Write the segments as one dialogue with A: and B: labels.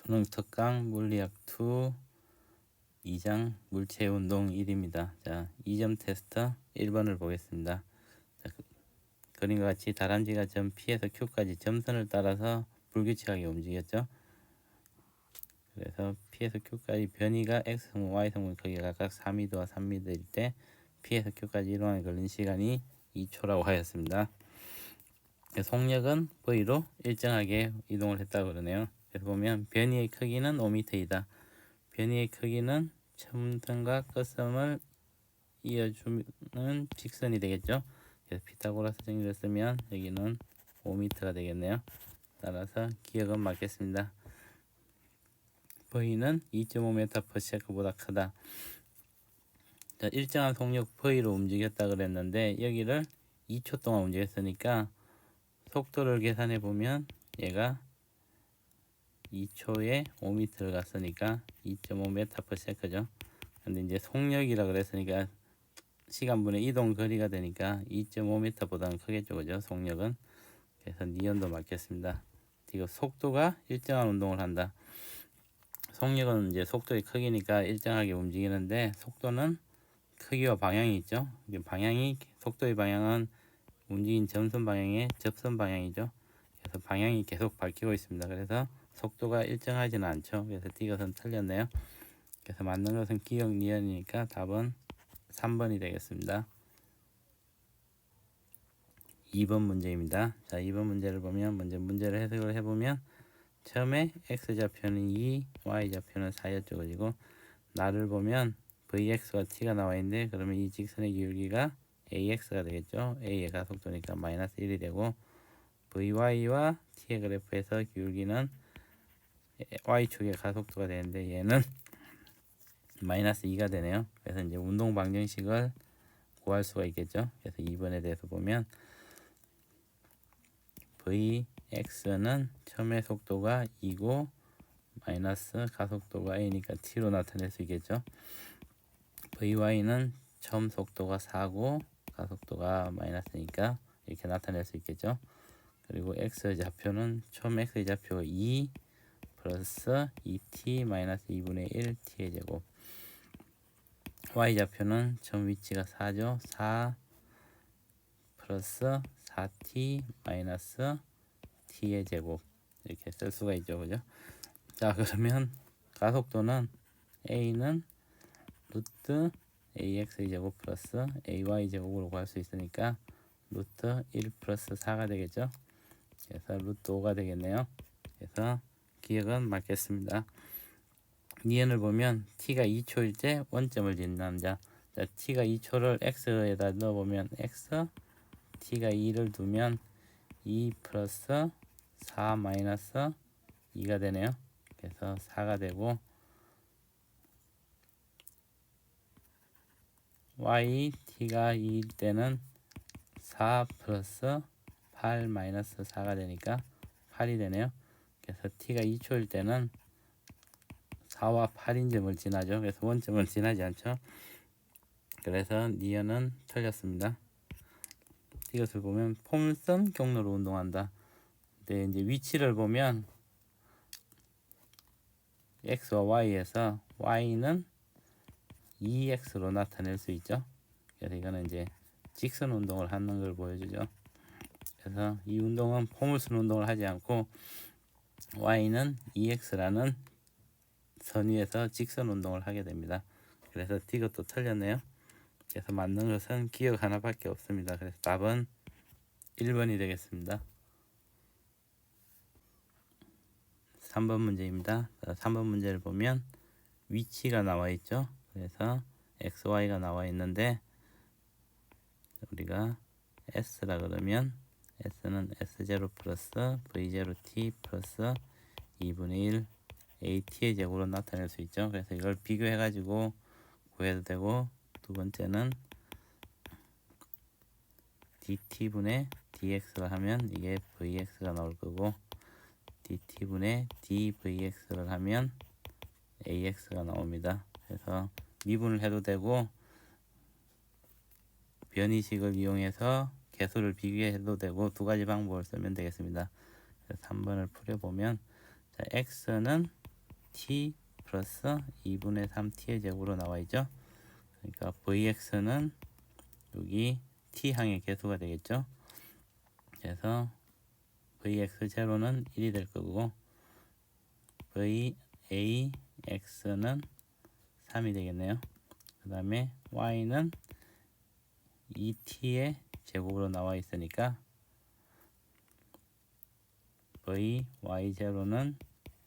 A: 수능 특강 물리학 2 2장 물체 운동 1입니다. 자, 2점 테스트 1번을 보겠습니다. 자, 그림과 같이 다람쥐가 점 P에서 Q까지 점선을 따라서 불규칙하게 움직였죠. 그래서 P에서 Q까지 변이가 X성분, Y성분 크기가 각각 4m와 3m일 때 P에서 Q까지 이동하는 걸린 시간이 2초라고 하였습니다. 속력은 V로 일정하게 이동을 했다고 그러네요. 그래서 보면 변이의 크기는 5m이다. 변이의 크기는 점선과 끝섬을 이어주는 직선이 되겠죠. 그래서 피타고라스 정리를 쓰면 여기는 5m가 되겠네요. 따라서 기억은 맞겠습니다. V는 2.5m/s보다 크다. 자, 일정한 속력 V로 움직였다 그랬는데 여기를 2초 동안 움직였으니까 속도를 계산해 보면 얘가 2초에 5m를 갔으니까 2.5m/s죠. 근데 이제 속력이라 그랬으니까 시간분의 이동 거리가 되니까 2.5m보다는 크겠죠, 그죠? 속력은. 그래서 니은도 맞겠습니다. 이거 속도가 일정한 운동을 한다. 속력은 이제 속도의 크기니까 일정하게 움직이는데 속도는 크기와 방향이 있죠. 방향이 속도의 방향은 움직인 점선 방향의 접선 방향이죠. 그래서 방향이 계속 바뀌고 있습니다. 그래서 속도가 일정하지는 않죠. 그래서 이것은 틀렸네요. 그래서 맞는 것은 기억 니은이니까 답은 3번이 되겠습니다. 2번 문제입니다. 자, 2번 문제를 보면 먼저 문제를 해석을 해보면 처음에 x좌표는 2, y좌표는 4였죠. 그리고 나를 보면 vx와 t가 나와 있는데 그러면 이 직선의 기울기가 ax가 되겠죠. a의 가속도니까 마이너스 1이 되고 vy와 t의 그래프에서 기울기는 y축의 가속도가 되는데 얘는 마이너스 2가 되네요. 그래서 이제 운동 방정식을 구할 수가 있겠죠. 그래서 2번에 대해서 보면 vx는 처음에 속도가 2고 마이너스 가속도가 a니까 t로 나타낼 수 있겠죠. vy는 처음 속도가 4고 가속도가 마이너스니까 이렇게 나타낼 수 있겠죠. 그리고 x좌표는 처음 x좌표가 2 플러스 2t 마이너스 2분의 1 t의 제곱. y좌표는 처음 위치가 4죠. 4 플러스 4t 마이너스 t의 제곱 이렇게 쓸 수가 있죠. 그죠? 자, 그러면 가속도는 a는 루트 ax 제곱 플러스 ay 제곱으로 구할 수 있으니까 루트 1 플러스 4가 되겠죠. 그래서 루트 5가 되겠네요. 그래서 기억은 맞겠습니다. 니은을 보면 t가 2초일 때 원점을 짓는 자, t가 2초를 x에다 넣어보면 x, t가 2를 두면 2 플러스 4 마이너스 2가 되네요. 그래서 4가 되고 y, t가 2일 때는 4 플러스 8 마이너스 4가 되니까 8이 되네요. 그래서 t가 2초일 때는 4와 8인 점을 지나죠. 그래서 원점을 지나지 않죠. 그래서 니은은 틀렸습니다. 이것을 보면 포물선 경로로 운동한다. 근데 이제 위치를 보면 x와 y에서 y는 2x로 나타낼 수 있죠. 그래서 이거는 이제 직선 운동을 하는 걸 보여주죠. 그래서 이 운동은 포물선 운동을 하지 않고 y는 2x라는 선 위에서 직선 운동을 하게 됩니다. 그래서 이것도 틀렸네요. 그래서 맞는 것은 기억 하나밖에 없습니다. 그래서 답은 1번이 되겠습니다. 3번 문제입니다. 3번 문제를 보면 위치가 나와 있죠. 그래서 xy가 나와 있는데 우리가 s라 그러면 s는 s0 플러스 v0t 플러스 2분의 1 at의 제곱으로 나타낼 수 있죠. 그래서 이걸 비교해 가지고 구해도 되고, 두 번째는 dt분의 dx를 하면 이게 vx가 나올 거고, dt분의 dvx를 하면 ax가 나옵니다. 그래서 미분을 해도 되고 변이식을 이용해서 개수를 비교해도 되고 두 가지 방법을 쓰면 되겠습니다. 그래서 3번을 풀어보면, 자, x는 t 플러스 2분의 3t의 제곱으로 나와 있죠. 그러니까 vx는 여기 t항의 개수가 되겠죠. 그래서 vx0는 1이 될 거고 vax는 3이 되겠네요. 그 다음에 y는 2t의 제곱으로 나와 있으니까 vy0는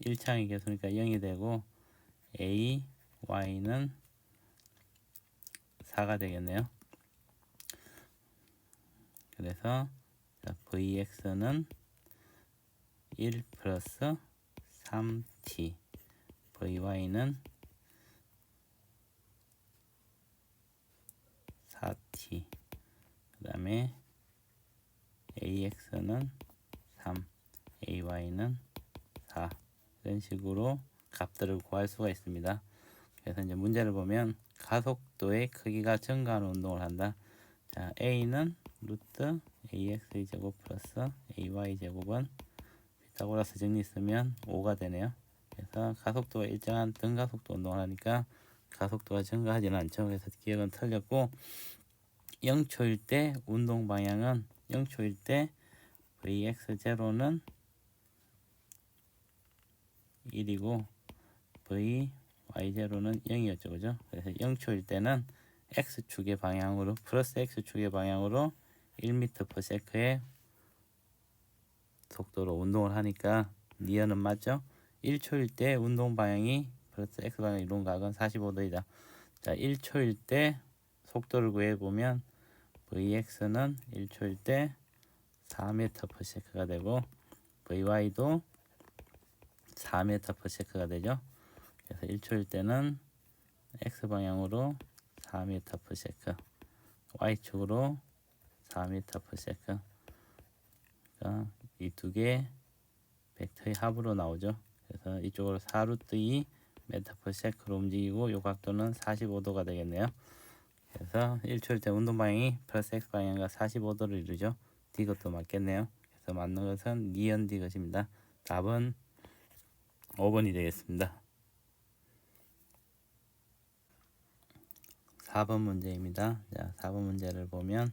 A: 1창의 개수니까 0이 되고 ay는 4가 되겠네요. 그래서 vx는 1 플러스 3t, vy는 4t, 그 다음에 ax는 3, ay는 4. 이런 식으로 값들을 구할 수가 있습니다. 그래서 이제 문제를 보면 가속도의 크기가 증가하는 운동을 한다. 자, a는 루트 ax의 제곱 플러스 ay 제곱은 피타고라스 정리 쓰면 5가 되네요. 그래서 가속도가 일정한 등가속도 운동을 하니까 가속도가 증가하지는 않죠. 그래서 기억은 틀렸고 0초일 때 운동 방향은 0초일 때 vx0는 1이고 vy0는 0이었죠. 그죠? 그래서 0초일 때는 x축의 방향으로 플러스 x축의 방향으로 1m/s의 속도로 운동을 하니까 니은은 맞죠? 1초일 때 운동 방향이 플러스 x 방향 이동 각은 45도이다. 자, 1초일 때 속도를 구해보면 vx는 1초일 때 4m/s가 되고 vy도 4m/s가 되죠. 그래서 1초일 때는 x방향으로 4m/s, y축으로 4m/s. 그러니까 이 두 개 벡터의 합으로 나오죠. 그래서 이쪽으로 4루트 2 m/s로 움직이고 요 각도는 45도가 되겠네요. 그래서 1초일 때 운동 방향이 플러스 x 방향과 45도를 이루죠. D것도 맞겠네요. 그래서 맞는 것은 니은 D것입니다. 답은 5번이 되겠습니다. 4번 문제입니다. 자, 4번 문제를 보면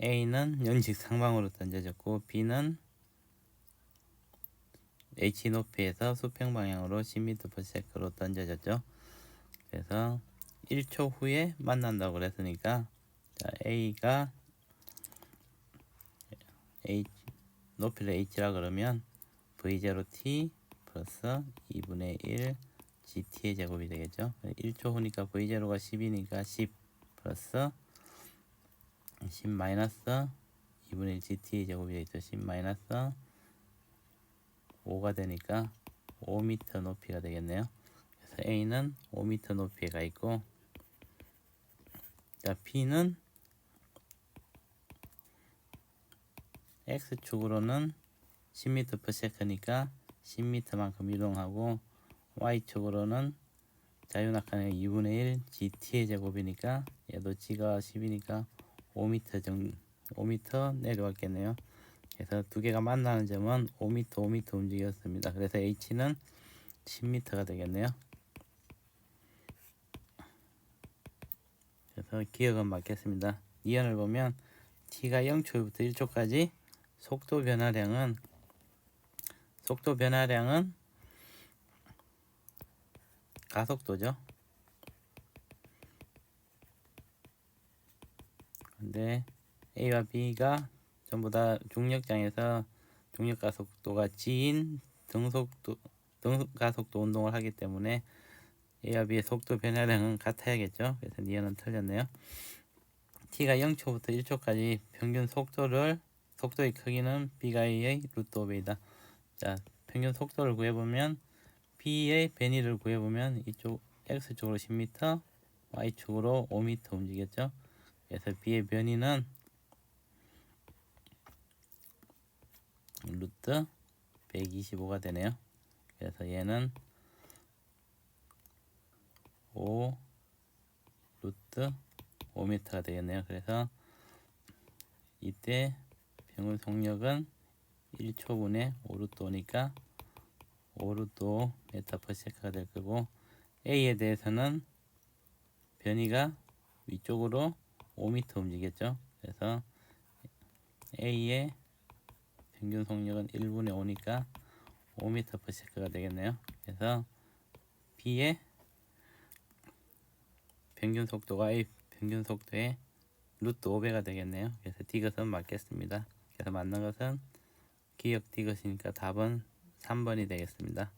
A: A는 연식 상방으로 던져졌고 B는 H 높이에서 수평 방향으로 10m/s로 던져졌죠. 그래서 1초 후에 만난다고 그랬으니까 자, A가 H, 높이를 H라 그러면 V0t 플러스 2분의 1 GT의 제곱이 되겠죠. 1초 후니까 V0가 10이니까 10 플러스 10 마이너스 2분의 1 GT의 제곱이 되겠죠. 10 마이너스 5가 되니까 5m 높이가 되겠네요. 그래서 A는 5m 높이에 가 있고 자, B는 X축으로는 10m/s니까 10m만큼 이동하고 Y축으로는 자유낙하는 2분의 1 GT의 제곱이니까 얘도 G가 10이니까 5m 내려왔겠네요. 그래서 두 개가 만나는 점은 5m 움직였습니다. 그래서 H는 10m가 되겠네요. 그래서 기억은 맞겠습니다. 이언을 보면 T가 0초부터 1초까지 속도 변화량은 가속도죠. 근데 A와 B가 전부 다 중력장에서 중력 가속도가 G인 등가속도 운동을 하기 때문에 A와 B의 속도 변화량은 같아야겠죠. 그래서 니은은 틀렸네요. T가 0초부터 1초까지 평균 속도의 크기는 B가 A의 루트 5배이다. 자, 평균 속도를 구해보면 B의 변이를 구해보면 이쪽 X축으로 10m, Y축으로 5m 움직였죠. 그래서 B의 변이는 루트 125가 되네요. 그래서 얘는 5 루트 5m가 되겠네요. 그래서 이때 평균 속력은 1초분의 5루트 5니까 5루트 5 메타 퍼 세컨드가 될 거고 A에 대해서는 변이가 위쪽으로 5m 움직였죠. 그래서 A의 평균 속력은 1분의 5니까 5m per second가 되겠네요. 그래서 B의 평균 속도가 A 평균 속도의 루트 5배가 되겠네요. 그래서 D것은 맞겠습니다. 그래서 맞는 것은 기역 D것이니까 답은 3번이 되겠습니다.